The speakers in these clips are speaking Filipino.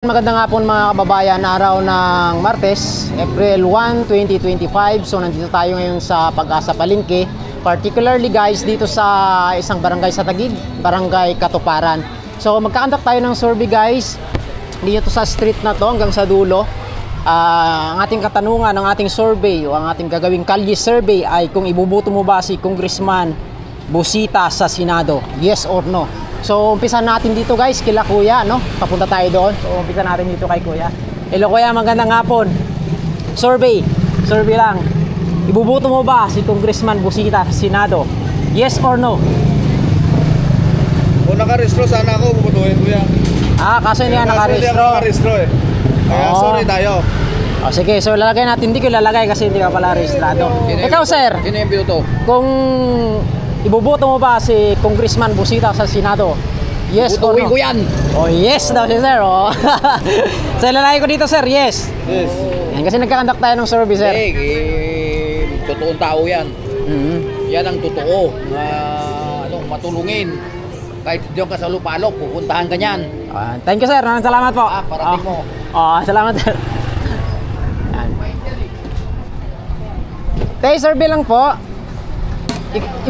Magandang hapon mga kababayan, araw ng Martes, April 1, 2025. So nandito tayo ngayon sa Pag-asa Palengke. Particularly guys, dito sa isang barangay sa Taguig, Barangay Katuparan. So magkakandak tayo ng survey guys, dito sa street na to hanggang sa dulo. Ang ating katanungan ng ating survey o ang ating gagawing kalye survey ay kung ibubuto mo ba si Congressman Busita sa Senado, yes or no. So umpisa natin dito guys kila kuya, no? Papunta tayo doon. So umpisa natin dito kay kuya. Hello kuya, magandang hapon. Survey lang. Ibubuto mo ba si Congressman Busita sa Senado, yes or no? Kung nakarestro sana ako bubutuhin kuya. Kaso hindi ka nakarestro eh. Kaya sorry tayo. Sige, so lalagay natin, hindi ko lalagay kasi hindi ka pala rehistrado. Ikaw sir, Sino yung biyoto? kung ibuboto mo ba si Congressman Busita sa Senado, yes or no? Butuhin ko yan. Oh yes daw si sir. Oh. So ilalagay ko dito sir, yes. Yes. Yan, kasi nagkakandak tayo ng survey sir. Totoong tao yan. Yan ang totoo na matulungin. Kahit diyan ka sa lupalok, pupuntahan ka niyan. Thank you sir, maraming salamat po. Parating mo. Salamat sir. Yan. Tay, survey lang po.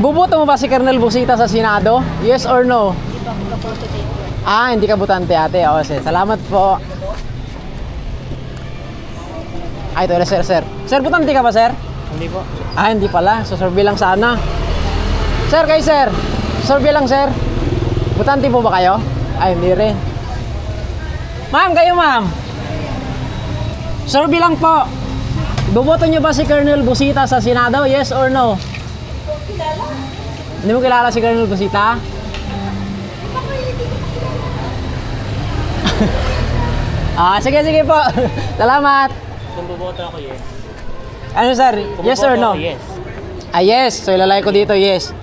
Ibuboto mo ba si Colonel Busita sa Senado? Yes or no? Hindi ka butante ate. Salamat po. Ito na sir. Sir, butante ka ba sir? Hindi po. Hindi pala. So survey lang sana. Sir, kay sir. Survey lang sir. Butante po ba kayo? Hindi rin. Ma'am, kayo ma'am. Survey lang po. Iboboto nyo ba si Colonel Busita sa Senado? Yes or no? Hindi mo kilala si Colonel Busita? Sige po. Salamat. Kung buboto ako, yes. Ano sir? Yes or no? Yes. Yes. So ilalagay ko dito, yes.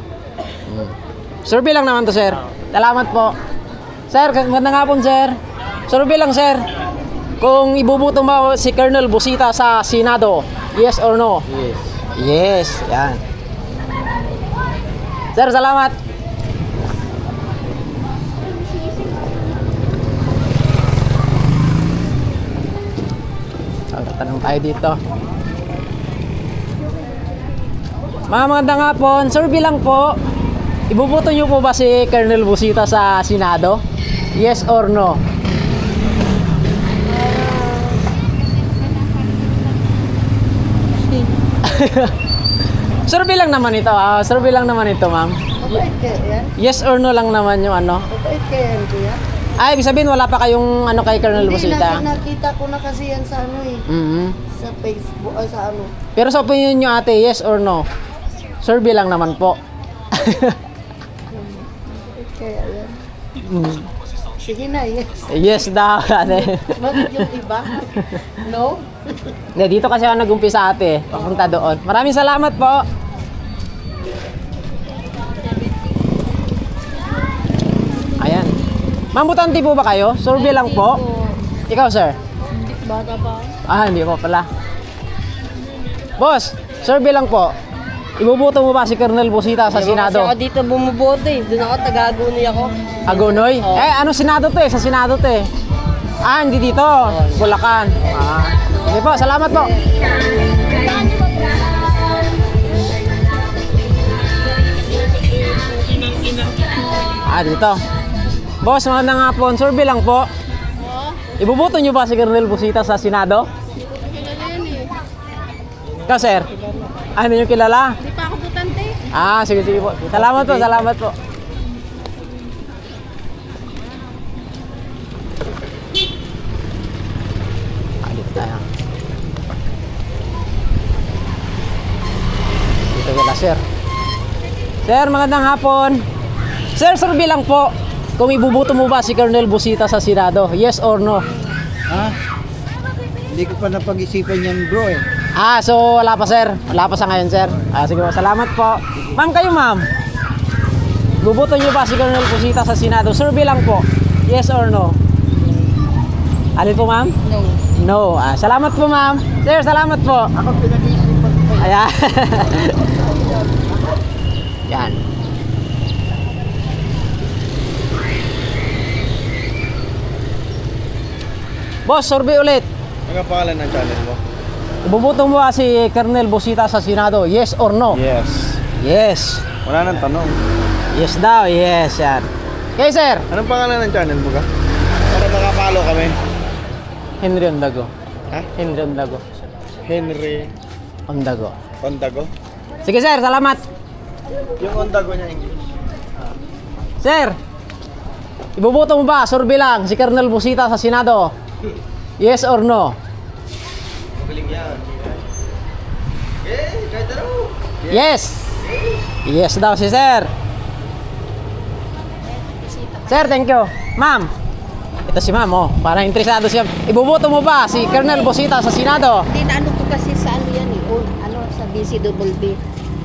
Survey lang naman to sir. Salamat po. Sir, magandang hapon sir. Survey lang sir. Kung ibubuto mo si Colonel Busita sa Senado, yes or no? Yes. Yes, yan. Sir, salamat. Tanong tayo dito. Magandang hapon. Survey lang po. Ibubuto nyo po ba si Colonel Busita sa Senado? Yes or no? Survey lang naman ito. Survey lang naman ito, ma'am. Mabait kaya yan? Yes or no lang naman yung ano. Mabait kaya yan, kuya? Ibig sabihin wala pa kayong ano kay Colonel Busita. Hindi, nakita ko na kasi yan sa ano eh. Sa Facebook, sa ano. Pero sa opinion nyo ate, yes or no? Survey lang naman po. Mabait kaya yan? Sige na, yes. Yes daw ate. Bakit yung iba? No? Dito kasi ako nag-umpisa ate. Papunta doon. Maraming salamat po. Ayan. Mambutante po ba kayo? Survey lang po. Ikaw sir? Bata pa. Hindi po pala. Boss, survey lang po. Ibubuto mo ba si Colonel Busita sa Senado? Kasi ako dito bumuboto eh. Doon ako, taga-Agonoy ako. Agonoy? Ano Senado to eh? Sa Senado to eh. Hindi dito. Bulacan. Sige po, salamat po. Dito. Boss, magandang hapon. Survey lang po. Ibubuto nyo ba si Colonel Busita sa Senado? Ikaw, sir? Hindi nyo kilala? Hindi pa ako butante. Sige po. Salamat po, salamat po. Dito tayo. Dito wala, sir. Sir, magandang hapon. Sir, survey lang po. Kung ibubuto mo ba si Colonel Busita sa Senado, yes or no? Hindi ko pa napag-isipan yan bro eh. So wala pa sir. Wala pa sa ngayon sir. Sige po, salamat po. Ma'am, kayo ma'am. Bubuto nyo ba si Colonel Busita sa Senado? Survey lang po. Yes or no? Alin po ma'am? No. No. Salamat po ma'am. Sir, salamat po. Ako pinag-iisipan ko pa. Ayan. Yan. Boss, survey ulit. Ano ang pangalan ng channel mo? Ibubuto mo ba si Colonel Busita sa Senado? Yes or no? Yes. Yes. Wala nang tanong. Yes daw, yes yan. Okay, sir. Anong pangalan ng channel mo ka? Para makapalo kami. Henry Ondago. Ha? Henry Ondago. Henry Ondago. Ondago? Sige, sir. Salamat. Yung Ondago niya English. Sir, ibubuto mo ba? Survey lang. Si Colonel Busita sa Senado? Yes or no? Magaling yan. Eh, kahit ano. Yes. Yes daw si sir. Sir, thank you. Ma'am. Ito si ma'am, oh. Parang interesado siya. Ibubuto mo ba si Colonel Busita sa Senado? Tinano ko kasi sa ano yan eh. Ano sa BCWB.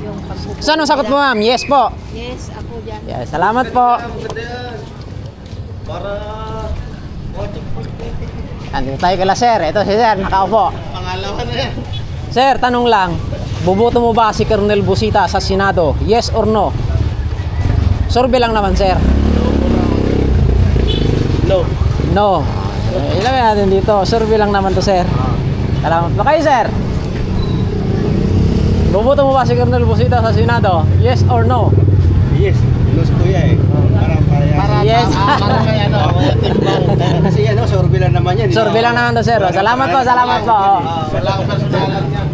Yung pagbubuto. So, anong sagot mo, ma'am? Yes po. Yes, ako dyan. Yes, salamat po. Para Andito tayo kala sir. Ito si sir, nakaupo. pangalawa na yan. Sir, tanong lang. Bubuto mo ba si Colonel Busita sa Senado? Yes or no? Survey lang naman, sir. No. No. Ilagay natin dito. Survey lang naman to, sir. Salamat po kayo, sir. Bubuto mo ba si Colonel Busita sa Senado? Yes or no? Yes. Los kuya eh. Para Yes. para kay ano, timbang. Kasi ano, survey lang naman yan. Survey lang naman to, sir. Salamat po, salamat po. Wala akong personalan yan.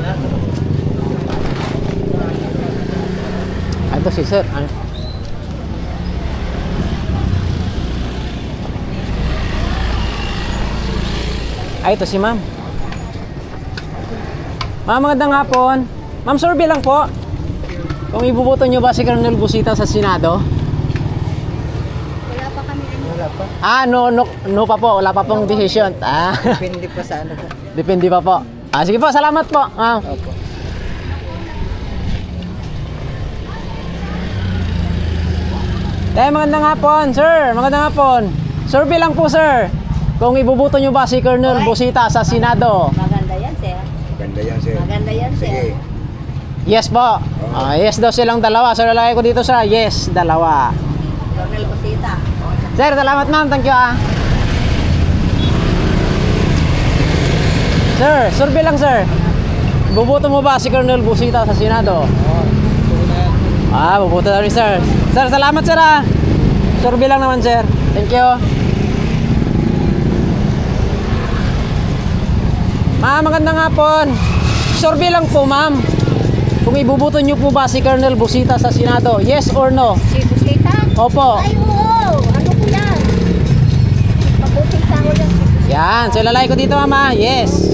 Ito si sir. Ano? Ay, ito si ma'am. Ma'am, magandang hapon. Ma'am, survey lang po. Kung ibubuto nyo ba si Colonel Busita sa Senado? Wala pa kami ano. Wala pa. Ah, no pa po. Wala pa pong decision. Ah, Depende pa sa ano po. depende pa po. Ah, sige po, salamat po. Ah. Opo. Magandang hapon, sir. Magandang hapon. Survey lang po, sir. Kung ibubuto nyo ba si Colonel Busita sa Senado? Maganda yan, sir. Ganda yan, sir. Maganda yan, sir. Yes po. Ah, yes daw silang dalawa. So, lalagay ko dito sa yes, dalawa. Colonel Busita. Sir, salamat ma'am. Thank you ah. Sir, survey lang sir. Bubuto mo ba si Colonel Busita sa Senado? Ah, bubuto na rin sir. Sir, salamat sir ah. Survey lang naman sir. Thank you. Ma'am, magandang hapon. Survey lang po ma'am. Kung ibubuto nyo po ba si Colonel Busita sa Senado? Yes or no? Si Busita? Opo. Ay, oo. Ano ko yan? Mabuting tao yan. Yan, so ilalagay ko dito mama. Yes.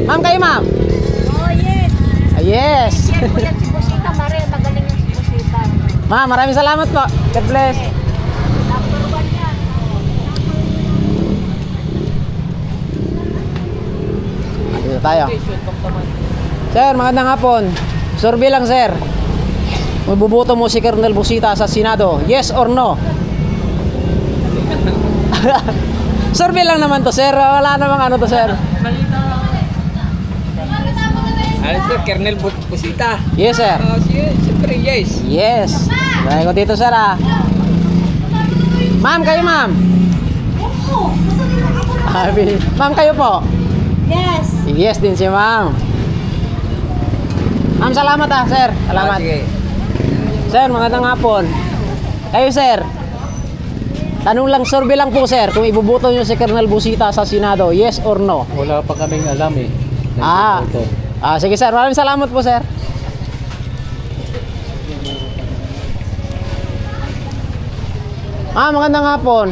Ma'am, kayo ma'am? Oh, yes. Ah, yes. Yan ko yan si Busita. Mare, magaling yung si Busita. Ma'am, maraming salamat po. God bless. Number 1 yan. Dito tayo. Sir, magandang hapon. Survey lang, sir. Mabubuto mo si Colonel Busita sa Senado? Yes or no? Survey lang naman to, sir. Wala namang ano to, sir. Ano sir, Colonel Busita? Yes, sir. Siyempre yes. Yes. Lagay ko dito, sir, ah. Ma'am, kayo, ma'am. Ma'am, kayo po. Yes. Yes din si ma'am. Ma'am, salamat ah, sir. Salamat. Sige. Sir, magandang hapon. Kayo, sir. Tanong lang, survey lang po, sir. Kung ibubuto nyo si Colonel Busita sa Senado, yes or no? Wala pa kaming alam eh. Sige, sir. Maraming salamat po, sir. Magandang hapon.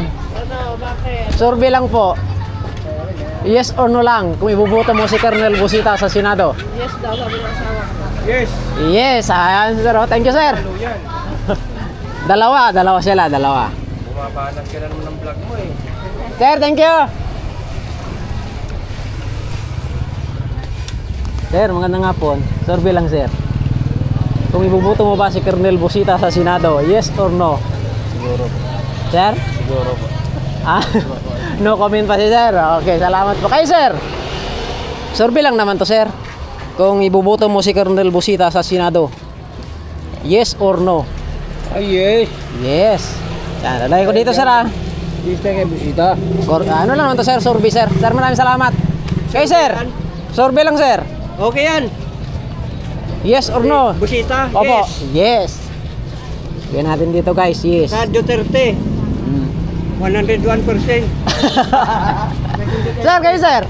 Survey lang po. Yes or no lang kung ibubuto mo si Colonel Busita sa Senado? Yes daw, sabi ng asawa ko. Yes. Yes, ayan sir. Thank you, sir. Dalawa sila. Bumabanas ka na naman ng vlog mo eh. Sir, thank you. Sir, magandang hapon. Survey lang, sir. Kung ibubuto mo ba si Colonel Busita sa Senado? Yes or no? Siguro. Sir? Siguro po. No comment pa si sir. Okay, salamat po. Kayo, sir. Survey lang naman to, sir. Kung ibubuto mo si Colonel Busita sa Senado, yes or no? Ay yes. Yes. Yan, lalagay ko dito, sir, ah. Bisita kay bisita. Ano lang naman to sir, survey sir. Sir, maraming salamat. Kayo sir, survey lang sir. Okay yan. Yes or no? Bisita? Opo, yes. Gawin natin dito guys, yes. Sa Duterte, 101%. Sir, kayo sir?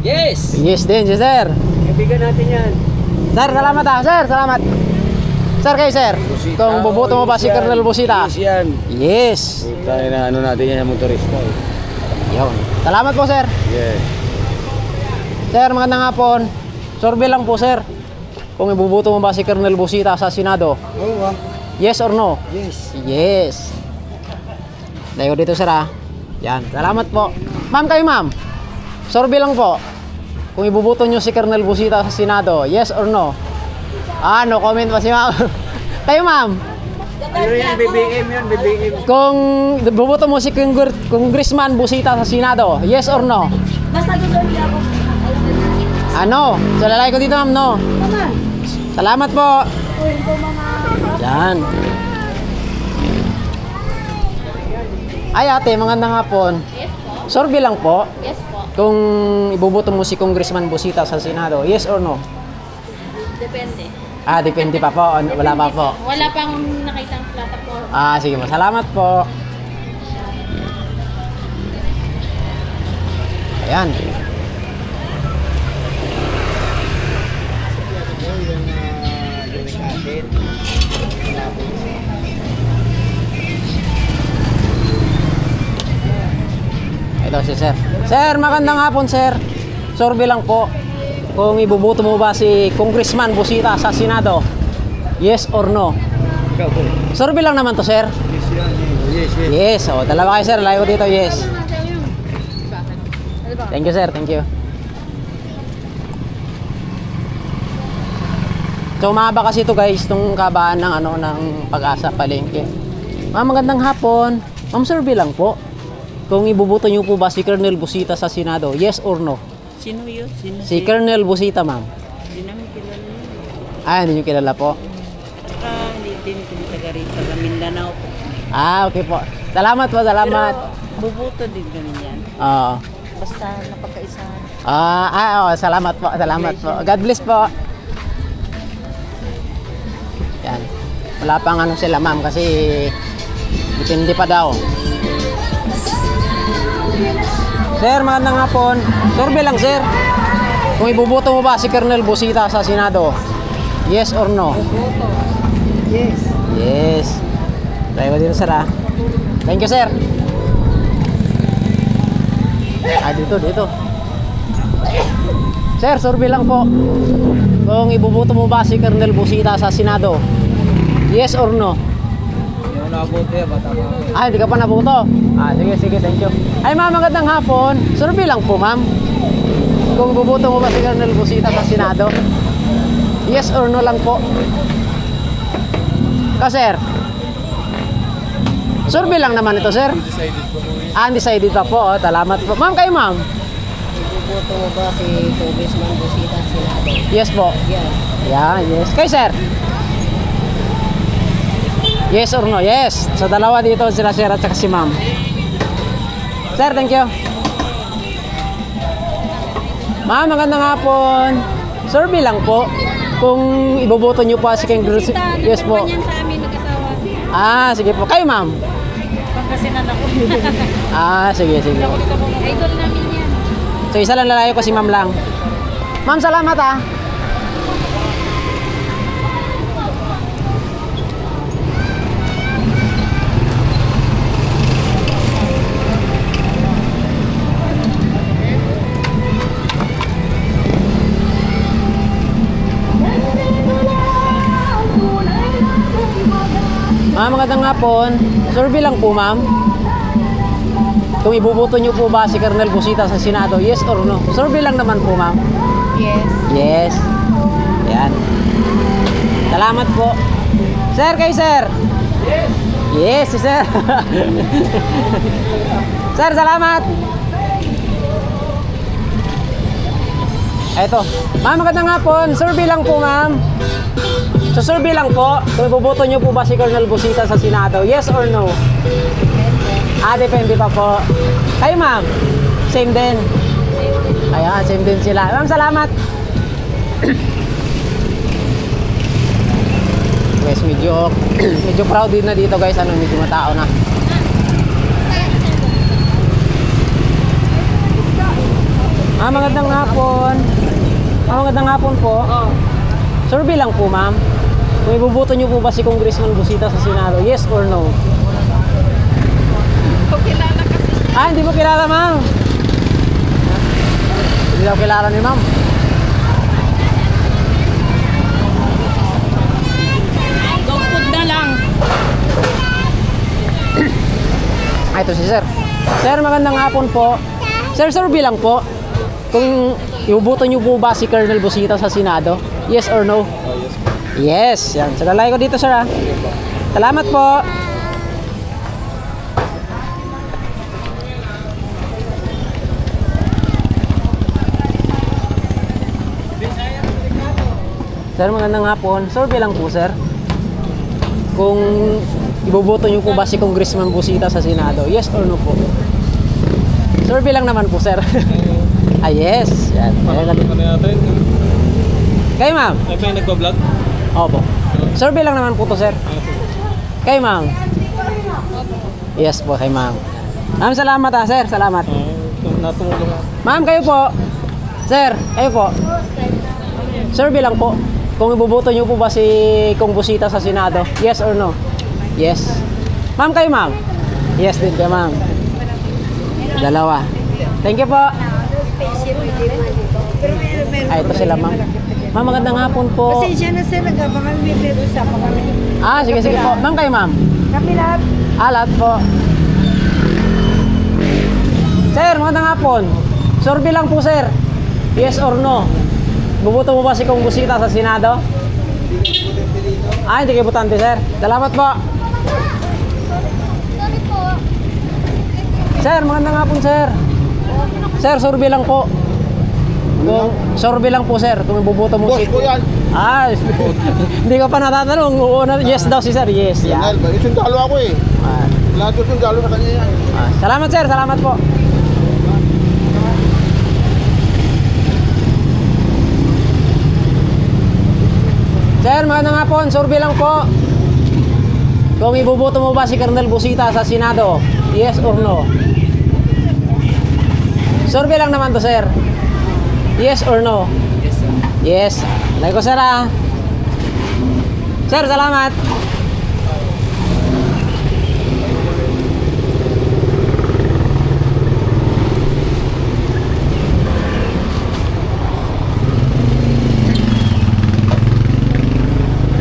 Yes! Yes din, yes sir. Kaibigan natin yan. Sir, salamat sir, salamat. Sir, kayo sir, kung bubuto mo ba si Colonel Busita? Yes yan. Yes. Tayo na ano natin yan, motorista. Yun. Salamat po sir. Yes. Sir, magandang hapon. Survey lang po sir. Kung ibubuto mo ba si Colonel Busita sa Senado? Oo Yes or no? Yes. Yes. Layo dito sir ah. Yan. Salamat po. Ma'am kayo ma'am. Survey lang po. Kung ibubuto nyo si Colonel Busita sa Senado, yes or no? No comment pa si ma'am. Kayo ma'am. Ano yan, BBM yun, BBM. Kung ibubuto mo si Congressman Busita sa Senado, yes or no? Basta doon niya ako. Ano? Sa lalaki ko dito ma'am, no? Salamat po. Yan. Ay ate, magandang hapon. Yes po. Survey lang po. Yes po. Kung ibubuto mo si Congressman Busita sa Senado, yes or no? Depende. Depende pa po. Wala pa po. Wala pang nakitang platform. Sige po. Salamat po. Ayan. Ito si sir. Sir, magandang hapon sir. Survey lang po. Kung ibubuto mo ba si Congressman Busita sa Senado? Yes or no? Survey lang naman to sir. Yes, yes. Yes. Dalawa kayo sir. Layo ko dito. Yes. Thank you sir. Thank you. So mahaba kasi ito guys, itong kabaan ng ng Pag-asa Palengke. Ma'am, magandang hapon. Ma'am, survey lang po. Kung ibubuto niyo po ba si Colonel Busita sa Senado, yes or no? Sino yun? Sino Si Colonel Busita, ma'am. Hindi namin kilala yun. Hindi niyo kilala po. Saka hindi din kung taga rito, taga Mindanao po. Okay po. Salamat po, salamat. Pero bubuto din kami yan. Oo. Basta napagkaisahan. Salamat po, salamat po. God bless po. Yan. Wala pang sila, ma'am, kasi depende pa daw. Sir, magandang hapon. Survey lang, sir. Kung ibubuto mo ba si Colonel Busita sa Senado? Yes or no? Yes. Yes. Try ko dito, sir, ah. Thank you, sir. Dito. Sir, survey lang po. Kung ibubuto mo ba si Colonel Busita sa Senado? Yes or no? Hindi ako nabuti, bata ka. Hindi ka pa nabuto? Sige, thank you. Ay, ma'am, magandang hapon. Survey lang po, ma'am. Kung bubuto mo ba si Colonel Busita sa Senado? Yes or no lang po? Sir? Survey lang naman ito, sir. Undecided pa po. Salamat po. Ma'am, kayo, ma'am? Ibuboto mo ba si Congressman Busita sa Senado? Yes po. Yes. Yes. Kayo, sir? Yes or no? Yes. So, dalawa dito sila, sir, at saka si ma'am. Sir, thank you. Ma'am, magandang hapon. Survey lang po. Kung iboboto nyo pa si Congressman. Yes po. Yan sa amin nag-asawa. Sige po. Kayo, ma'am? Pangasinan ako. Sige. Idol namin yan. So, isa lang lalayo ko si ma'am lang. Ma'am, salamat ah. Magandang hapon. Survey lang po, ma'am. Kung ibubuto nyo po ba si Colonel Busita sa Senado, yes or no? Survey lang naman po, ma'am. Yes. Yes. Yan. Salamat po. Sir, kay sir. Yes. Yes, si sir. Sir, salamat. Eto. Ma'am, magandang hapon. Survey lang po, ma'am. So, survey lang po. Kung ibuboto nyo po ba si Colonel Busita sa Senado, yes or no? Depende pa po. Kayo ma'am? Same din? Ayan, same din sila. Ma'am, salamat. Guys, medyo proud din na dito guys. Ano, medyo matao na. Magandang hapon. Magandang hapon po. Survey lang po, ma'am. Kung ibubuto niyo po ba si Congressman Busita sa Senado? Yes or no? Kilala kasi. Hindi mo kilala, ma'am. Hindi daw kilala ni ma'am. Dog food na lang. Ito si sir. Sir, magandang hapon po. Sir, survey lang po. Kung ibubuto niyo po ba si Colonel Busita sa Senado? Yes or no? Yes. Yan. So, lalay ko dito, sir, ha. Salamat po. Sir, magandang hapon. Survey lang po, sir. Kung iboboto niyo po ba si Congressman Busita sa Senado? Yes or no po? Survey lang naman po, sir. Yes. Yan. Kayo, ma'am? Ay, may nagpa-vlog? Opo. Survey lang naman po to, sir. Kayo, ma'am? Yes po, kay ma'am. Ma'am, salamat ha, sir. Salamat. Natulong. Ma'am, kayo po. Sir, kayo po. Survey lang po. Kung ibuboto niyo po ba si Kong Busita sa Senado? Yes or no? Yes. Ma'am, kayo, ma'am? Yes din kayo, ma'am. Dalawa. Thank you po. Ito sila, ma'am. Ma'am, magandang hapon po. Pasensya na sir, nag-abangan may usapan kami. Sige po. Ma'am, kayo, ma'am? Kami lahat. Lahat po. Sir, magandang hapon. Survey lang po, sir. Yes or no? Bubuto mo ba si Kong Busita sa Senado? Hindi kayo butante, sir. Salamat po. Sir, magandang hapon, sir. Sir, survey lang po. Survey lang po, sir. Kung bubuto mo si... Boss ko yan. Hindi ko pa natatanong. Yes daw si sir. Yes. Yan. Yeah. Isundalo ako eh. Lahat yung sundalo sa kanya yan. Salamat, sir. Salamat po. Sir, magandang hapon. Survey lang po. Kung ibuboto mo ba si Colonel Busita sa Senado? Yes or no? Survey lang naman to, sir. Yes or no? Yes, sir. Yes. Lagi ko, sir, ha. Sir, salamat.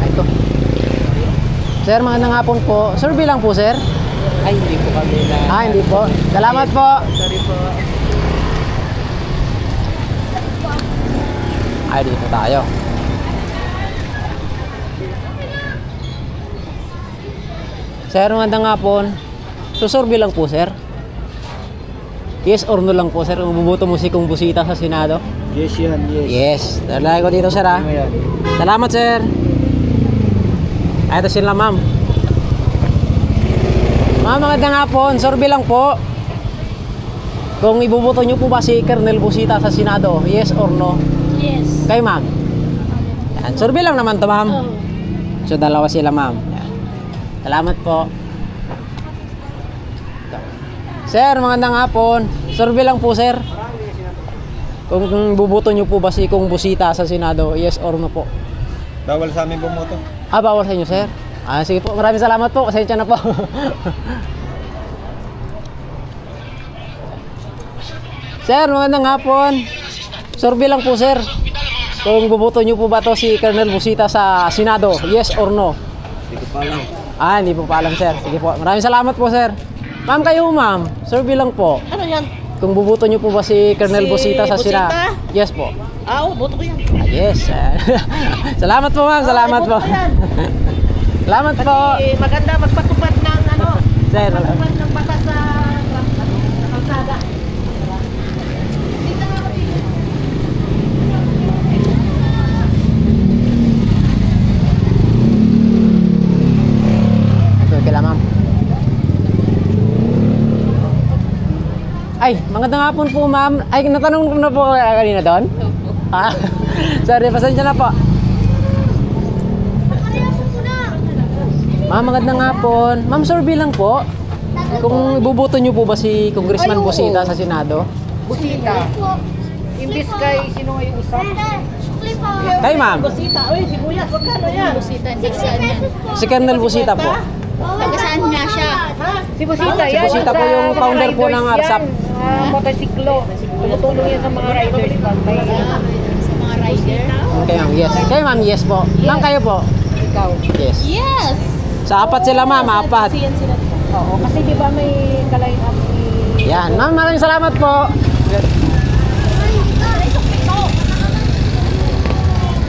Ito. Sir, magandang hapon po. Survey lang po, sir. Hindi po kami na. Hindi po. Salamat po. Sorry po. Dito tayo. Sir, magandang hapon. Survey lang po, sir. Yes or no lang po, sir. Kung buboto mo si Kong Busita sa Senado? Yes yan, yes. Yes. Lalagay ko dito, sir, ha. Salamat, sir. Ito sila, ma'am. Ma'am, magandang hapon. Survey lang po. Kung ibuboto nyo po ba si Colonel Busita sa Senado? Yes or no? Yes. Kayo, ma'am? Yan. Survey lang naman to, ma'am. So, dalawa sila, ma'am. Yan. Salamat po. Sir, magandang hapon. Survey lang po, sir. Kung buboto nyo po ba si Kong Busita sa Senado? Yes or no po? Bawal sa amin bumoto. Bawal sa inyo, sir? Sige po. Maraming salamat po. Pasensya na po. Sir, magandang hapon. Survey lang po, sir. Kung buboto nyo po ba to si Colonel Busita sa Senado? Yes or no? Hindi ko pa alam. Hindi po pa alam, sir. Sige po. Maraming salamat po, sir. Ma'am, kayo, ma'am. Survey lang po. Ano yan? Kung buboto nyo po ba si Colonel Si Busita sa Senado? Busita? Yes po. Boto ko yan. Yes. Salamat po, ma'am. Salamat po. boto ko yan. Salamat po. Maganda magpatupad ng Sir, magpatupad ng batas sa kalsada. Dito na ako dito. ito kila ma'am. magandang hapon po, ma'am. Ay, natanong ko na po kanina doon? Ah, sorry, pasensya na po. Ma'am, magandang hapon. Ma'am, survey lang po. Kung ibubuto niyo po ba si Congressman Busita sa Senado? Busita. Imbis kay sino nga yung isa? Kay ma'am, Busita. Uy, sibuyas, magkano yan? Busita, hindi saan yan. si Colonel Busita po. Taga saan nga siya? Si Busita, Si yan. Busita po sa yung mga founder po riders ng yan. ARSAP. Motosiklo. Tumutulong yan sa mga riders. May Sa mga rider? Okay, ma'am, yes. Kay ma'am, yes po. Ma'am, kayo po? ikaw. Yes. Yes! Sa apat sila, ma'am, apat. Oo, kasi di ba may ka-line up ni... Yan, ma'am, maraming salamat po.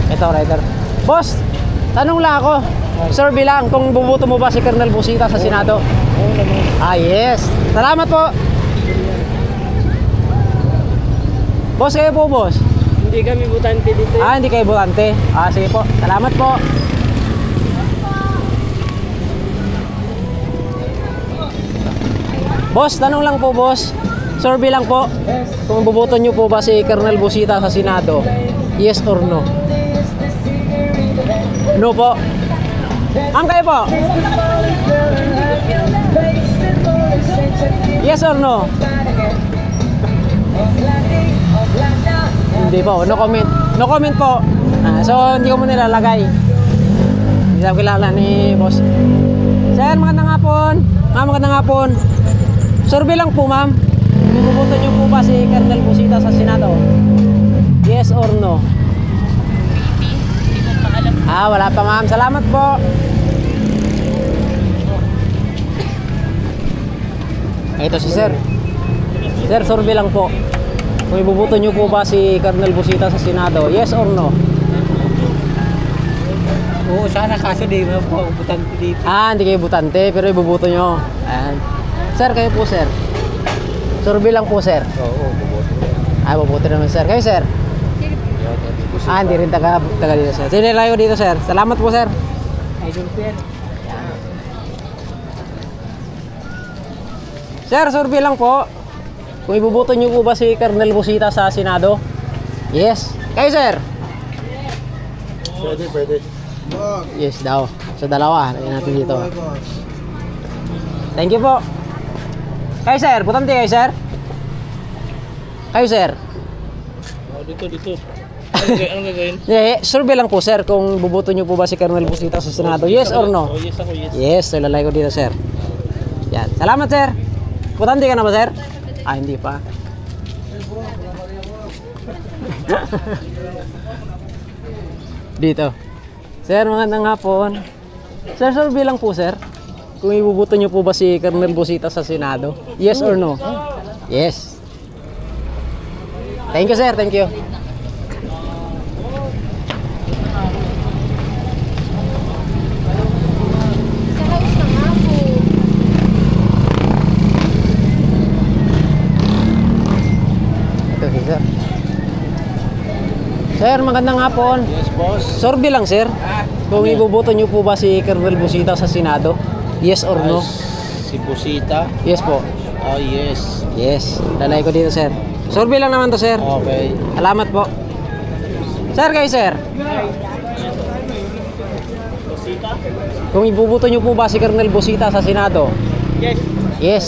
Ito, rider. Boss, tanong lang ako. Survey lang, kung bubuto mo ba si Colonel Busita sa Senado? Oo naman. Ah, yes. Salamat po. Boss, kayo po, boss. Hindi kami butante dito. Ah, hindi kayo butante. Ah, sige po. Salamat po. Boss, tanong lang po, boss. Survey lang po. Kung bubuto nyo po ba si Colonel Busita sa Senado? Yes or no? No po. Ang kayo po? Yes or no? Hindi po. No comment. No comment po. Ah, so, hindi ko mo nilalagay. Hindi ko kilala ni boss. Sir, magandang hapon. Ma'am, magandang hapon. Survey lang po, ma'am. Bubuto niyo po ba si Colonel Busita sa Senado? Yes or no? Hindi ko pa alam. Ah, wala pa, ma'am. Salamat po. Ito si sir. Sir, survey lang po. Kung ibubuto niyo po ba si Colonel Busita sa Senado? Yes or no? Oo, sana kaso di mo po butante dito. Ah, hindi kayo butante, pero ibubuto nyo. Ayan. Sir, kayo po, sir. Survey lang po, sir. Oo, buboto. Ah, bubuto naman, sir. Kayo, sir. Ah, hindi rin taga dito, sir. Sinilay ko dito, sir. Salamat po, sir. Idol ko yan. Sir, survey lang po. Kung ibubuto nyo po ba si Colonel Busita sa Senado? Yes. Kayo, sir. Pwede. Yes daw. So, dalawa. Lagyan natin dito. Thank you po. Kayo, sir. Butante kayo, sir. Kayo, sir. Dito. Anong gagawin? Yeah, survey lang po, sir. Kung bubuto nyo po ba si Colonel Busita sa Senado? Yes or no? Oh, yes ako, yes. Yes, so lalay ko dito, sir. Yan. Salamat, sir. Butante ka na ba, sir? Ah, hindi pa. Dito. Sir, magandang hapon. Sir, survey lang po, sir. Kung ibubuto nyo po ba si Colonel Busita sa Senado? Yes or no? Yes. Thank you, sir. Thank you. Sa house na nga po. Ito, sir. Sir, magandang hapon. Yes, boss. Survey lang, sir. Kung ibubuto nyo po ba si Colonel Busita sa Senado? Yes or no? Si Busita. Yes po. Oh, yes. Yes. Lalay ko dito, sir. Survey lang naman to, sir. Okay. Salamat po. Sir, kayo, sir. Kung ibubuto nyo po ba si Colonel Busita sa Senado? Yes. Yes.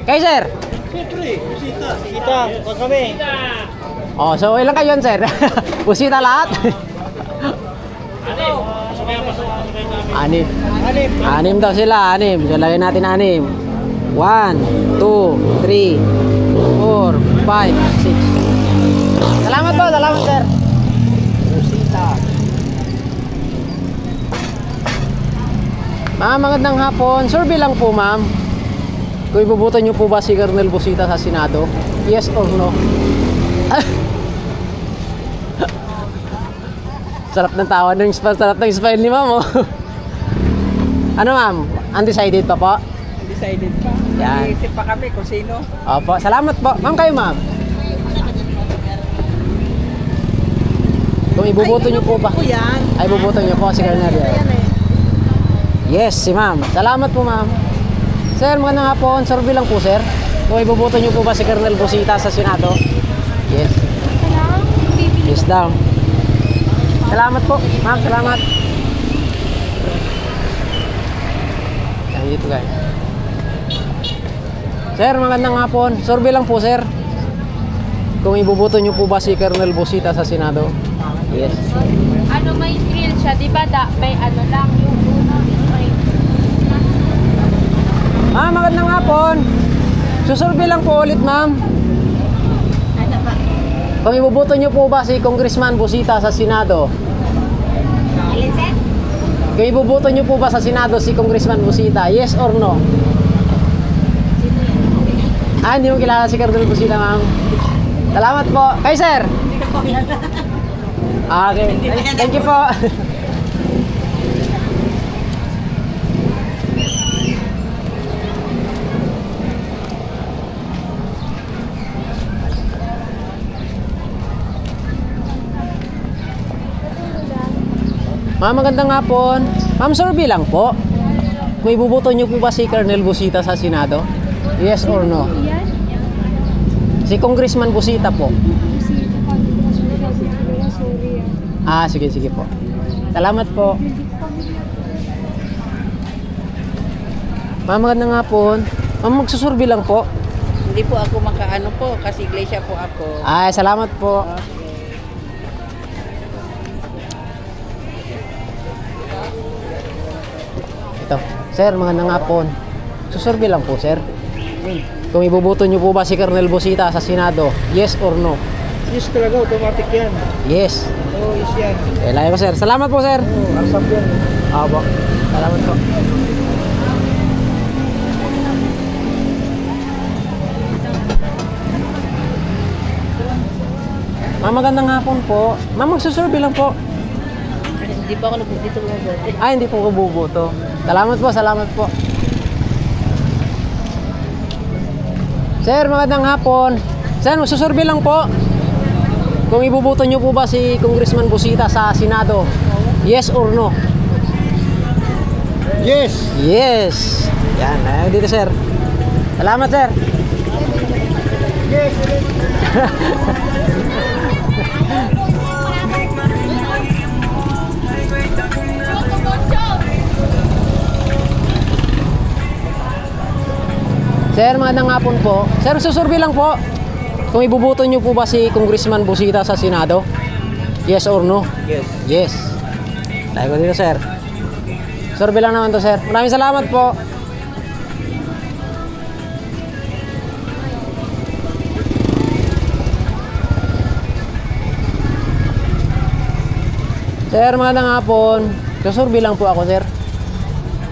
Kayo, sir. Siyempre, Busita. Busita, wag kami. Oh, so ilang kayo, sir? Busita lahat? Anim. Anim daw sila, anim. So, lagyan natin anim. 1, 2, 3, 4, 5, 6. Salamat po, salamat, sir. Busita. Ma'am, magandang hapon. Survey lang po, ma'am. Kung ibubuto nyo po ba si Colonel Busita sa Senado? Yes or no? Sarap ng tawa ng sarap ng smile ni ma'am, oh. Ano, ma'am? Undecided pa po? Decided pa. Yan. Iisip pa kami kung sino. Opo, salamat po. Ma'am, kayo, ma'am. Kung ibubuto nyo po ba? yan. Ay, ibubuto nyo po si Colonel. Yes, si ma'am. Salamat po, ma'am. Sir, magandang hapon. Survey lang po, sir. Kung ibubuto nyo po ba si Colonel Busita sa Senado? Yes. Yes daw. Salamat po, ma'am. Salamat. Yan dito guys. Sir, magandang hapon. Survey lang po, sir. Kung ibubuto nyo po ba si Colonel Busita sa Senado? Yes. Ano, may grill siya, di ba? May ano lang yung may... Ma'am, magandang hapon. Susurvey lang po ulit, ma'am. Ano ba? Kung ibubuto nyo po ba si Congressman Busita sa Senado? Alin, sir? Kung ibubuto nyo po ba sa Senado si Congressman Busita? Yes or no? Ah, hindi mo kilala si Colonel Busita, ma'am. Salamat po. Kay sir. Ah, okay. Thank you po. Ma'am, magandang hapon. Ma'am, survey lang po. Kung ibubuto nyo po ba si Colonel Busita sa Senado? Yes or no? Yan. Si Congressman Busita po. Ah, sige, sige po. Salamat po. Ma'am, magandang hapon. Ma'am, magsusurvey lang po. Hindi po ako makaano po kasi iglesia po ako. Ay, salamat po. Ito. Sir, magandang hapon. Susurvey lang po, sir. Kung ibubuto nyo po ba si Colonel Busita sa Senado? Yes or no? Yes talaga, automatic yan. Yes. Oo, yes yan. Kailangan ko, sir. Salamat po, sir. Oo, asap yan. Opo. Salamat po. Ma'am, magandang hapon po. Ma'am, magsusurvey lang po. Hindi pa ako dito mabuti. Ay, hindi po ko buboto. Salamat po, salamat po. Sir, magandang hapon. Sir, magsusurvey lang po. Kung ibubuto nyo po ba si Congressman Busita sa Senado? Yes or no? Yes! Yes! Yan, dito sir. Salamat, sir. Yes! Sir, magandang hapon po. Sir, susurvey lang po. Kung ibubuto nyo po ba si Congressman Busita sa Senado? Yes or no? Yes. Yes. Tayo ko dito, sir. Survey lang naman to, sir. Maraming salamat po. Sir, magandang hapon. Susurvey lang po ako, sir.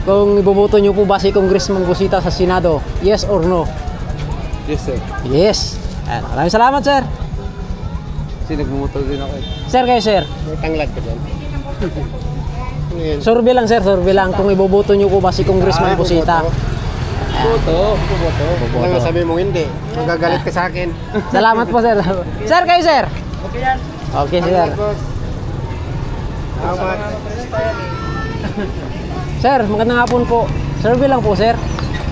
Kung ibubuto nyo po ba si Congressman Busita sa Senado? Yes or no? Yes, sir. Yes. Ayan, maraming salamat, sir. Kasi nagmumutol din ako eh. Sir, kayo, sir. May tanglad ka dyan. Ano yan? Survey lang, sir. Survey lang. Kung ibubuto nyo po ba si Congressman Busita? Boto. Boto. Boboto. Ano sabi mong hindi? Magagalit ka sa akin. Salamat po, sir. Sir, kayo, sir. Okay yan. Okay, sir. Salamat. Sir, magandang hapon po. Survey lang po, sir.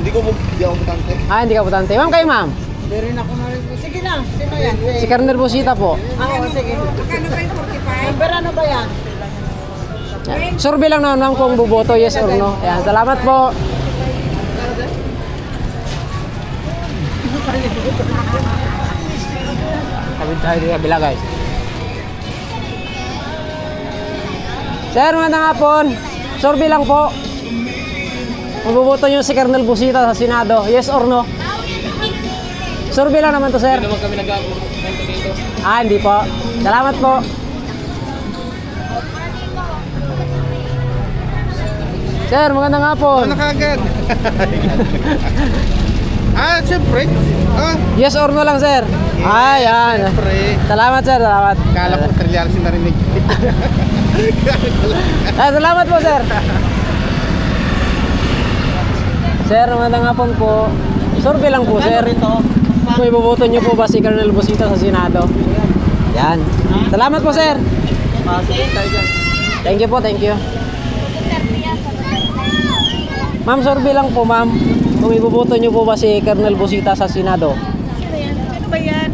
Hindi ako butante. Ah, hindi ka butante. Ma'am, kayo, ma'am. Hindi rin ako narinig. Sige na, sino yan? Si Colonel Busita po. Ako, sige. Magkano ba yung 45? Pero ano ba yan? Yan. Survey lang naman, ma'am, kung buboto, yes or no. Ayan, salamat po. Kapit tayo dito kabila, guys. Sir, magandang hapon. Survey lang po. Kung buboto nyo si Colonel Busita sa Senado, yes or no? Survey lang naman to, sir. Hindi naman kami nag-argumento dito. Ah, hindi po. Salamat po. Sir, magandang hapon. Ano kagad? Siyempre. Yes or no lang, sir? Ah, yan. Siyempre. Salamat, sir. Salamat. Kala ko trillialis yung narinig. Ah, salamat po, sir. Sir, magandang hapon po. Survey lang po, sir. Kung iboboto nyo po ba si Colonel Busita sa Senado? Yan. Salamat po, sir. Thank you po, thank you. Ma'am, survey lang po, ma'am. Kung iboboto nyo po ba si Colonel Busita sa Senado? Sino yan? Ano ba yan?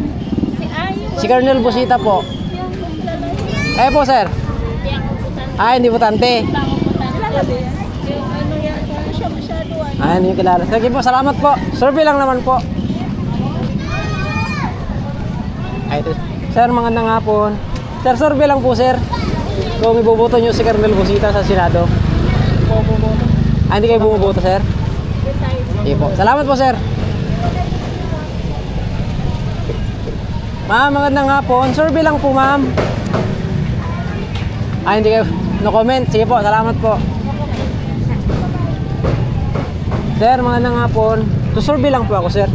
Si Ayo. Si Colonel Busita po. Eh po, sir. Hindi botante. Kilala ba yan? Yung ano yan? Ano siya masyado Hindi nyo kilala. Sige po, salamat po. Survey lang naman po. Ito. Sir, magandang hapon. Sir, survey lang po, sir. Kung iboboto nyo si Colonel Busita sa Senado. Hindi kayo bumuboto, sir? Sige po. Salamat po, sir. Ma'am, magandang hapon. Survey lang po, ma'am. Hindi kayo. No comment. Sige po, salamat po. Sir, magandang hapon. Survey lang po ako, sir.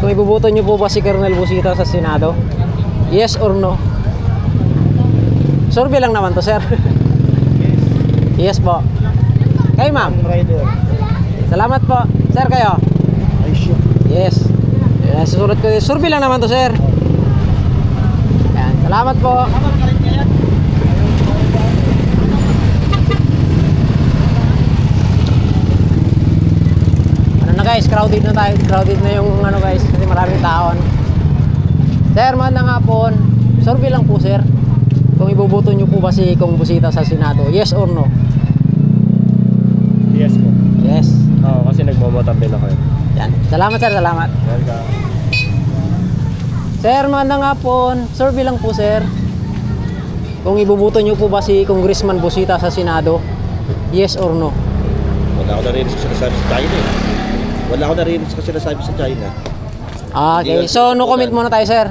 Kung iboboto nyo po ba si Colonel Busita sa Senado? Yes or no? Survey lang naman to, sir. Yes po. Kayo, ma'am? Rider. Salamat po. Sir, kayo? Ay, sure. Yes. Susunod ko. Survey lang naman to, sir. Yan. Salamat po. Ano na guys, crowded na tayo. Crowded na yung ano guys, kasi maraming tao. Sir, magandang hapon. Survey lang po, sir. Kung iboboto nyo po ba si Kong Busita sa Senado? Yes or no? Yes po. Yes. Oo, kasi nagmamotang din ako. Yan. Salamat, sir. Salamat. Welcome. Sir, magandang hapon. Survey lang po, sir. Kung iboboto nyo po ba si Congressman Busita sa Senado? Yes or no? Wala ako narinig sa sinasabi sa China eh. Wala ako narinig sa sinasabi sa China. Okay. So, no comment muna tayo, sir.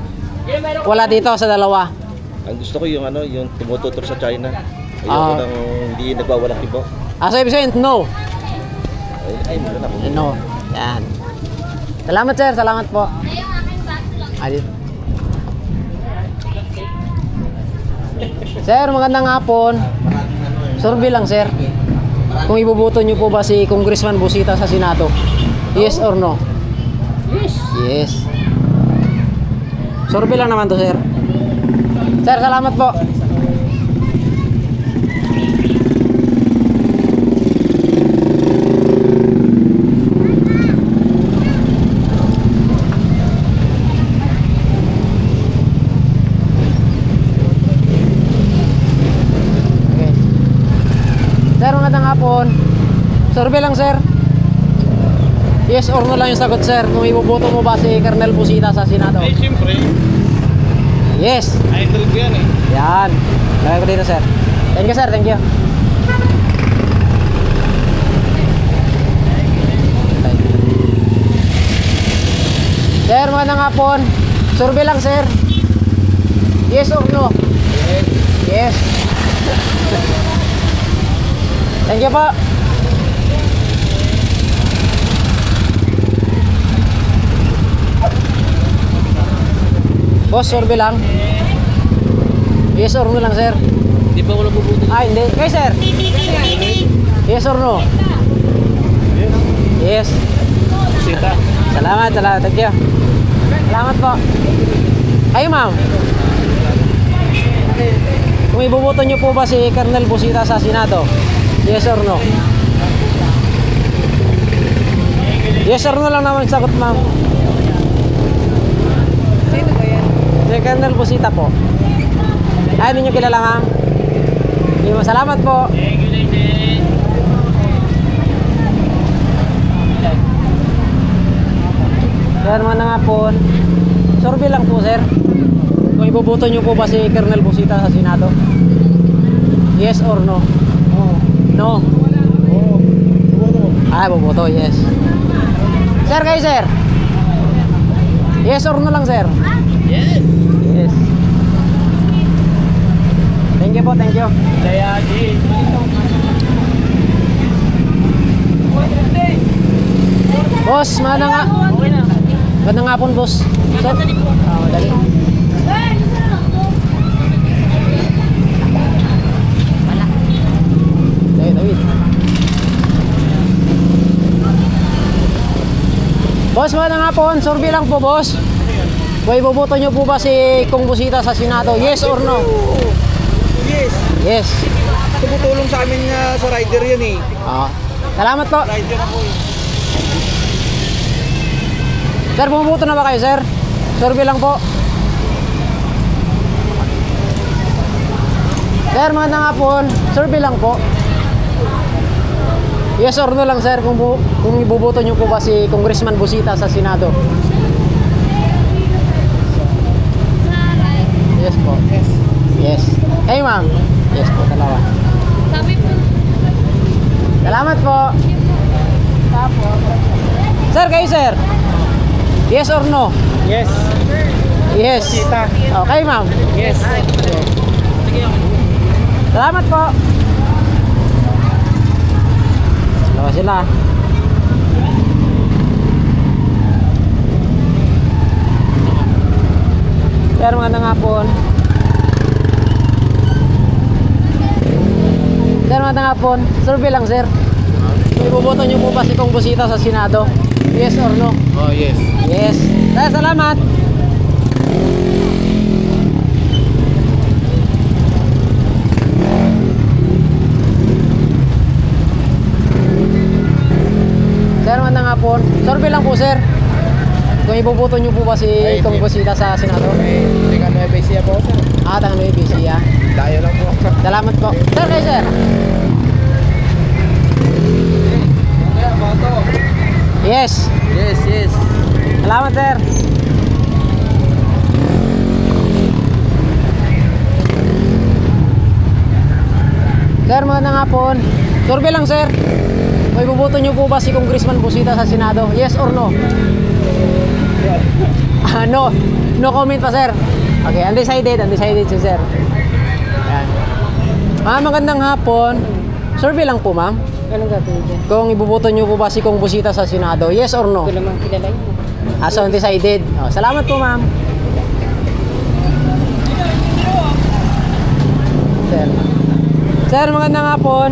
Wala dito sa dalawa. Ang gusto ko yung ano, yung tumututor sa China. Ayoko nang hindi nagwawalang ibo. So, ibig sabihin, no. Ay, wala na. No. Yan. Salamat, sir. Salamat po. Dito. Sir, magandang hapon. Survey lang, sir. Kung iboboto nyo po ba si Congressman Busita sa Senado? Yes or no? Yes. Yes. Survey lang naman to, sir. Sir, salamat po. Okay. Sir, magandang hapon. Survey lang, sir. Yes or no lang yung sagot, sir. Kung iboboto mo ba si Colonel Busita sa Senado? Ay, siyempre. Yes. Idol ko yan eh. Yan. Lagay ko dito, sir. Thank you, sir. Thank you. Sir, magandang hapon. Survey lang, sir. Yes or no? Yes. Yes. Thank you po. Boss, survey lang. Yes or no lang, sir? Hindi pa ako nabubuto. Hindi. Okay, sir. Yes or no? Yes. Sita. Salamat, salamat. Thank you. Salamat po. Kayo, ma'am. Kung iboboto nyo po ba si Colonel Busita sa Senado? Yes or no? Yes or no lang naman sagot, ma'am. Sino ba yan? Si Colonel Busita po. Hindi nyo kilala, ma'am. Salamat po. Sir, magandang hapon. Survey lang po, sir. Kung iboboto nyo po ba si Colonel Busita sa Senado? Yes or no? No. Boboto, yes. Sir, kayo, sir. Yes or no lang, sir? Yes. Yes. Thank you po, thank you. Boss, magandang hapon, boss. So, dali. David. Boss, magandang hapon. Survey lang po, boss. Kung iboboto nyo po ba si Kong Busita sa Senado? Yes or no? Yes. Yes. Tumutulong sa amin sa rider yan eh. Salamat po. Rider ako eh. Sir, bumubuto na ba kayo, sir? Survey lang po. Sir, magandang hapon. Survey lang po. Yes or no lang, sir, kung ibubuto nyo po ba si Congressman Busita sa Senado? Yes po. Yes. Hey, ma'am. Yes po, dalawa. Sabi po. Salamat po. Sir, kayo, sir? Yes or no? Yes. Yes. Okay, ma'am. Yes. Salamat po. Dalawa sila. Sir, magandang hapon. Sir, magandang hapon. Survey lang, sir. Ibuboto niyo po ba si Kong Busita sa Senado? Yes or no? Oh, yes. Yes. Sir, salamat. Sir, magandang hapon. Survey lang po, sir. Kung ibuboto niyo po ba si Kong Busita sa Senado? Hindi ka na siya po, sir. Ah, tangan may busy, ah. Tayo lang po. Salamat po. Sir, kayo, sir. Yes. Yes, yes. Salamat, sir. Sir, magandang hapon. Survey lang, sir. May buboto niyo po ba si Congressman Busita sa Senado? Yes or no? No. No comment pa, sir. Okay, undecided si sir. Ayan. Ma'am, magandang hapon. Survey lang po, ma'am. Anong gagawin dyan? Kung ibuboto niyo po ba si Kong Busita sa Senado? Yes or no? Hindi ko naman kilala yun. So undecided. Oh, salamat po, ma'am. Sir. Sir, magandang hapon.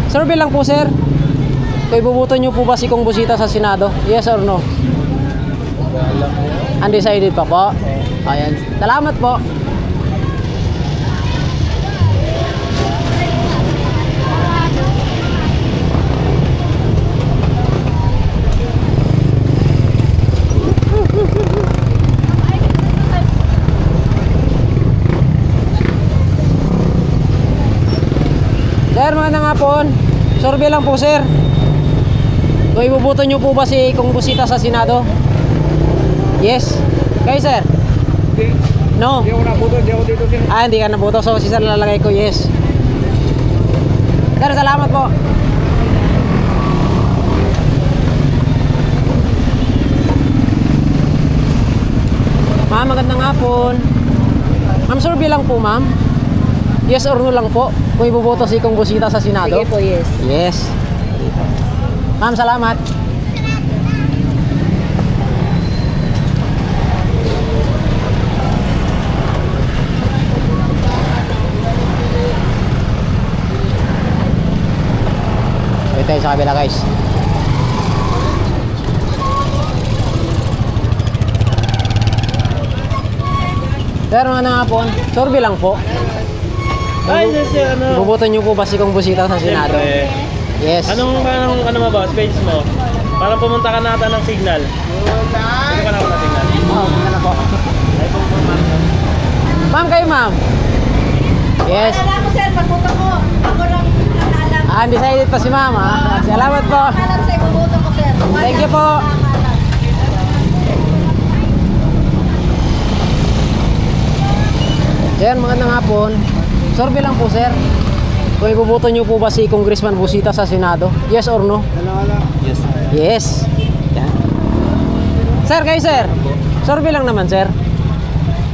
Survey lang po, sir. Kung ibuboto niyo po ba si Kong Busita sa Senado? Yes or no? Undecided pa po. Ayan. Salamat po. Sir, magandang hapon. Survey lang po, sir. Kung ibuboto niyo po ba si Kong Busita sa Senado? Yes. Kayo, sir? No. Hindi ako nabuto, hindi ako dito, sir. Ah, hindi ka naboto. So, si sir lalagay ko yes. Sir, salamat po. Ma'am, magandang hapon. Ma'am, survey lang po, ma'am. Yes or no lang po kung iboboto si Kong Busita sa Senado? Sige po, yes. Yes. Ma'am, salamat. Wait tayo sa kabila, guys. Sir, magandang hapon. Survey lang po. Ay, ano? Iboboto niyo po ba si Kong Busita sa Senado? Siyempre. Yes. Anong ano mo boss, page mo? Parang pumunta ka nata ng signal. Pumunta ka na ng signal. Oo, maganda po. Ma'am, kayo, ma'am. Yes. Wala ako, sir. Pagbuto ko. Ako lang nakaalam. Ah, undecided pa si ma'am, ha? Salamat po. Nakaalam sa ibubuto ko, sir. Thank you po. Sir, magandang hapon. Survey lang po, sir. Kung iboboto niyo po ba si Congressman Busita sa Senado? Yes or no? Yes. Yes. Yan. Sir, kayo, sir. Survey lang naman, sir.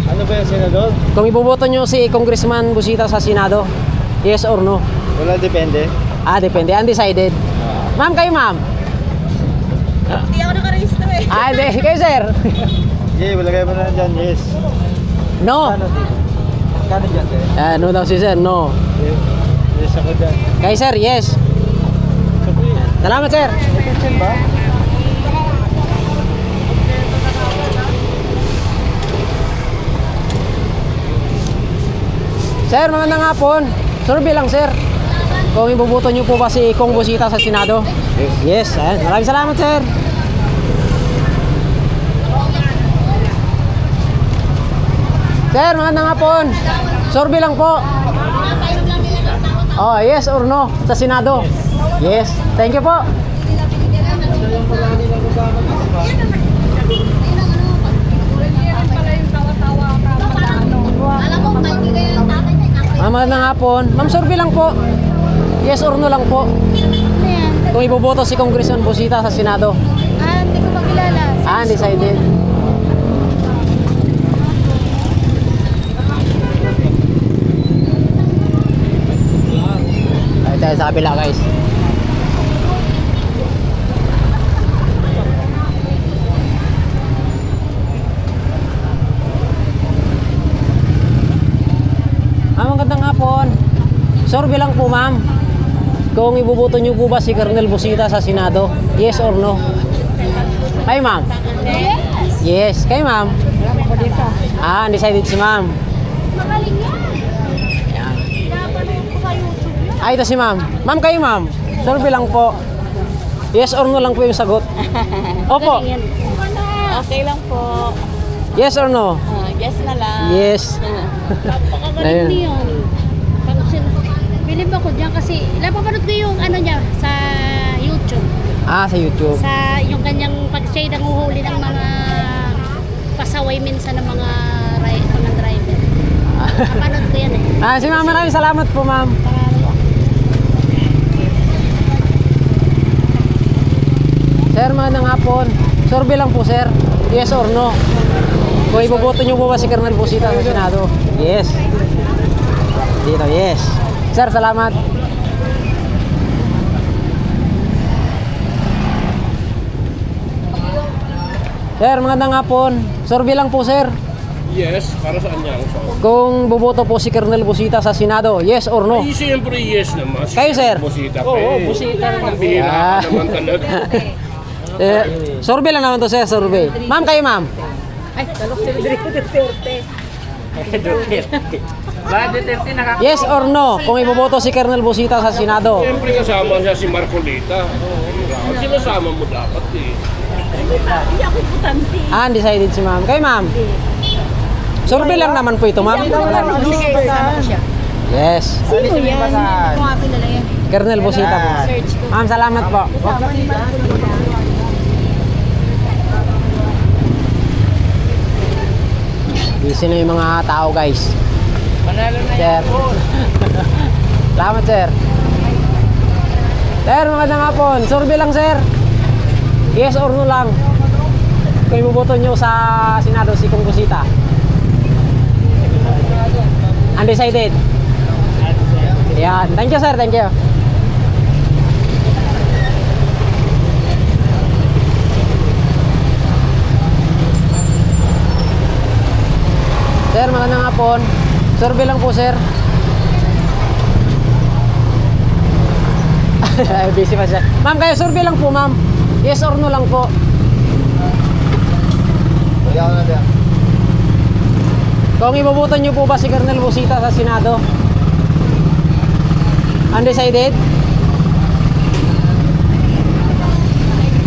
Ano ba yung senador? Kung iboboto niyo si Congressman Busita sa Senado? Yes or no? Wala, depende. Ah, depende. Undecided. Ma'am, kayo, ma'am. Hindi ako nakarehistro eh. Ah, hindi. Kayo, sir. Okay, wala kayo mo na dyan, yes. No. Kano dyan, sir? Ah, no daw si sir. No. Yes ako dyan. Kayo, sir. Yes. Salamat, sir. Ba? Sir, magandang hapon. Survey lang, sir. Kung ibubuto niyo po ba si Kong Busita sa Senado? Yes. Yes. Ayan. Maraming salamat, sir. Sir, magandang hapon. Survey lang po. Oh, yes or no sa Senado? Yes. Thank you po. Magandang hapon. Ma'am, survey lang po. Yes or no lang po. Kung iboboto si Congressman Busita sa Senado. Hindi ko makilala. Undecided. Tayo tayo sa kabila, guys. Magandang hapon. Survey lang po, ma'am. Kung iboboto niyo po ba si Colonel Busita sa Senado? Yes or no? Kayo, ma'am? Yes. Yes. Kayo, ma'am? Undecided si ma'am. Magaling yan. Ayan. Pinapanood ko sa YouTube yan. Ito si ma'am. Ma'am, kayo, ma'am? Survey lang po. Yes or no lang po yung sagot. Opo. Okay lang po. Yes or no? Yes na lang. Yes. Napakagaling niyo. Bilib ako dyan kasi napapanood ko yung ano niya sa YouTube. Sa YouTube. Sa yung kanyang pag siya nanguhuli ng mga pasaway minsan ng mga driver. Napanood ko yan eh. Si ma'am, maraming salamat po, ma'am. Sir, magandang hapon. Survey lang po, sir. Yes or no? Kung iboboto niyo po ba si Colonel Busita sa Senado? Yes. Dito, yes. Sir, salamat. Sir, magandang hapon. Survey lang po, sir. Yes, para saan niya ang saan? Kung boboto po si Colonel Busita sa Senado, yes or no? Ay, siyempre yes naman. Kayo, sir? Busita pa Oo, eh. busita rin. Ang bihira Ah. ka naman talaga. Survey lang naman to, sir. Survey. Ma'am, kayo, ma'am. Ay, talok si Rodrigo Duterte. Bakit Duterte nakaka... Yes or no? Kung iboboto si Colonel Busita sa Senado. Siyempre kasama siya si Marcolita. Ang sinasama mo dapat eh. Hindi ako putante. Undecided si ma'am. Kayo, ma'am. Survey lang naman po ito, ma'am. Sige, sama ko siya. Yes. Sino yan? Kung ako kilala yan. Colonel Busita po. Search ko. Ma'am, salamat po. Kasama ni Marcolita. Busy na yung mga tao, guys. Manalo na Sir. Salamat, sir. Sir, magandang hapon. Survey lang, sir. Yes or no lang. Kung iboboto nyo sa Senado si Kong Busita. Undecided. Yan. Thank you, sir. Thank you. Sir, magandang hapon. Survey lang po, sir. Ay, busy pa siya. Ma'am, kayo survey lang po, ma'am. Yes or no lang po. Kung iboboto nyo po ba si Colonel Busita sa Senado? Undecided?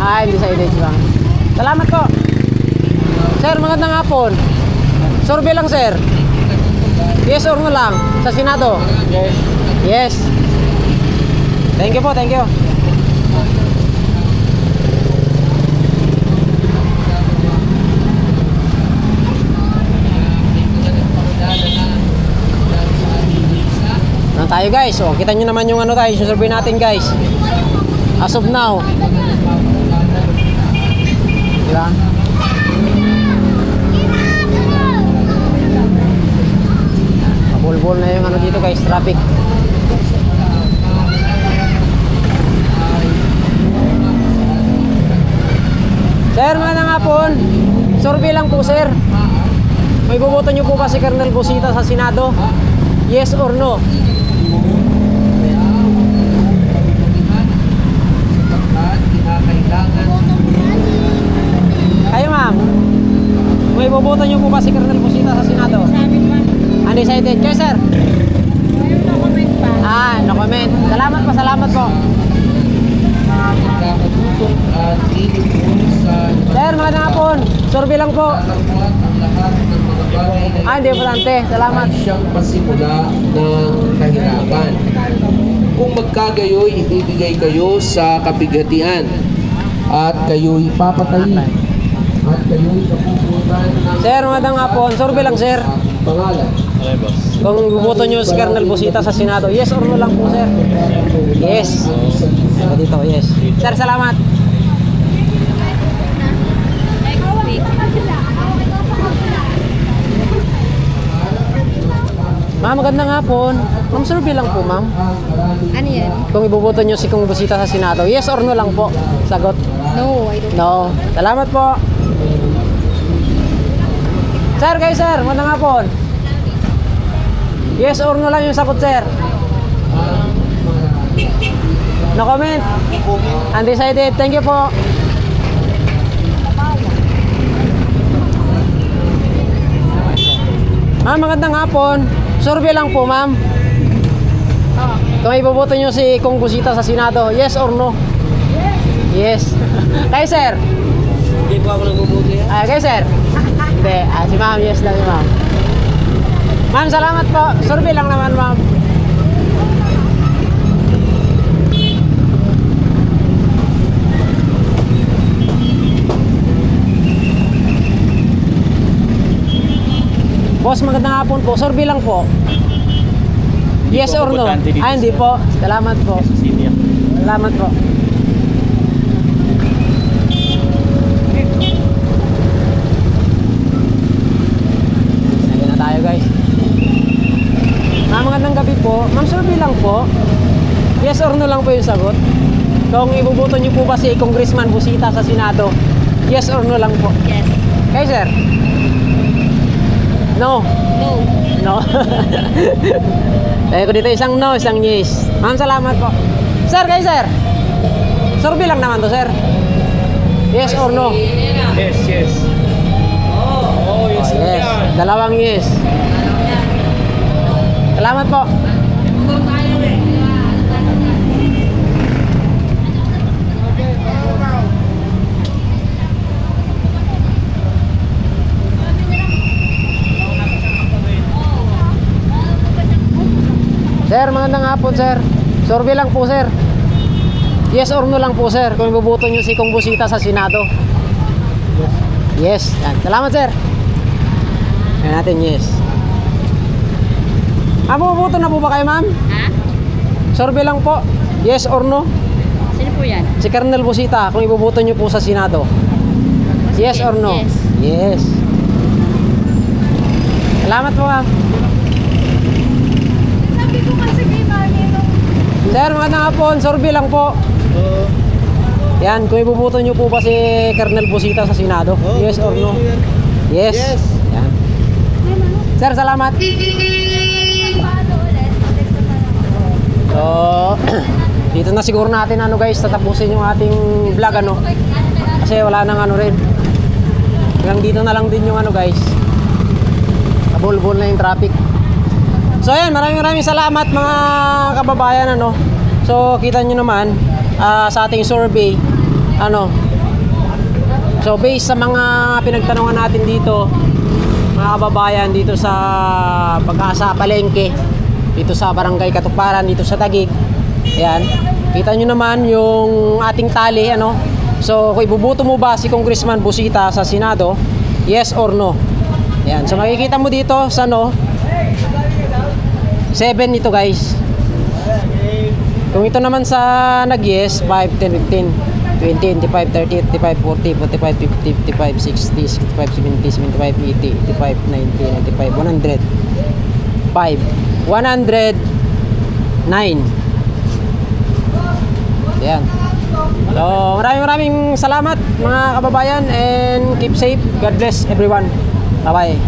Undecided siya. Salamat po. Sir, magandang hapon. Survey lang, sir. Yes or no lang sa Senado? Yes. Yes. Thank you po, thank you. Tayo, guys. So, kita nyo naman yung ano tayo, yung survey natin, guys. As of now. Diba? Mabulbul na yung ano dito, guys, traffic. Sir, magandang hapon. Survey lang po, sir. May boboto nyo po ba si Colonel Busita sa Senado? Yes or no? Kayo, ma'am. May boboto nyo po ba si Colonel Busita sa Senado? Undecided. Kayo, sir? No comment pa. No comment. Salamat po, salamat po. Sir, magandang hapon. Survey lang po. Hindi importante. Salamat. Siyang pasimula ng kahirapan. Kung magkagayoy, ibibigay kayo sa kabigatian at kayo'y papatayin at kayo'y kapuputan ng Sir, magandang hapon. Survey lang, sir. pangalan. Kung buboto nyo si Colonel Busita sa Senado, yes or no lang po, sir? Yes. Dito, yes. Sir, salamat. Ma'am, magandang hapon. Ma'am, survey lang po, ma'am. Ano yan? Kung iboboto nyo si Kung Busita sa Senado, yes or no lang po? Sagot. No, I don't. No. Salamat po. Sir, kayo sir, magandang hapon. Yes or no lang yung sagot, sir? No comment? Undecided. Thank you po. Ma'am, magandang hapon. Survey lang po, ma'am. Kung iboboto nyo si Kung Busita sa Senado, yes or no? Yes. Kayo, sir? Hindi po ako nagbubuti. Kayo, sir? Hindi. Si ma'am, yes lang si ma'am. Ma'am, salamat po. Survey lang naman, ma'am. Boss, magandang hapon po. Survey lang po. Yes or no? Hindi po. Salamat po. Salamat po. Ayan na tayo, guys. Ma'am, magandang gabi po. Ma'am, survey lang po. Yes or no lang po yung sagot. Kung ibubuto niyo po ba si Congressman Busita sa Senado, yes or no lang po? Yes. Kayo, sir? No. No. No. Kaya ko dito isang no, isang yes. Ma'am, salamat po. Sir, kayo, sir? Survey lang naman to, sir. Yes or no? Yes, yes. Oh, yes, Yes. Dalawang yes. Salamat po. Sir, magandang hapon, sir. Survey lang po, sir. Yes or no lang po, sir. Kung ibubuto nyo si Kung Busita sa Senado. Yes. Yan. Salamat, sir. Ayan natin, yes. Bubuto na po ba kayo, ma'am? Ha? Survey lang po. Yes or no? Sino po yan? Si Colonel Busita, kung ibubuto nyo po sa Senado. Yes or no? Yes. Yes. Salamat po, ma'am. Sabi ko kasi kay Mami nung... Sir, magandang hapon. Survey lang po. Yan, kung ibubuto nyo po ba si Colonel Busita sa Senado? Yes or no? Yes. Yan. Sir, salamat. So, dito na siguro natin guys, tatapusin yung ating vlog kasi wala nang rin. Hanggang dito na lang din yung guys. Kabul-bul na yung traffic. So ayan, maraming salamat mga kababayan So kita nyo naman sa ating survey so based sa mga pinagtanungan natin dito mga kababayan dito sa Pag-asa Palengke, dito sa Barangay Katuparan, dito sa Taguig. Ayan, kita nyo naman yung ating tali So kung ibubuto mo ba si Congressman Busita sa Senado, yes or no? Ayan, so makikita mo dito sa 7 ito guys. Kung ito naman sa nag-yes, 5, 10, 15, 20, 25, 30, 35, 40, 45, 50, 55, 60, 65, 70, 75, 80, 85, 90, 95, 100, 109. Ayan. So maraming salamat mga kababayan and keep safe. God bless everyone. Bye bye.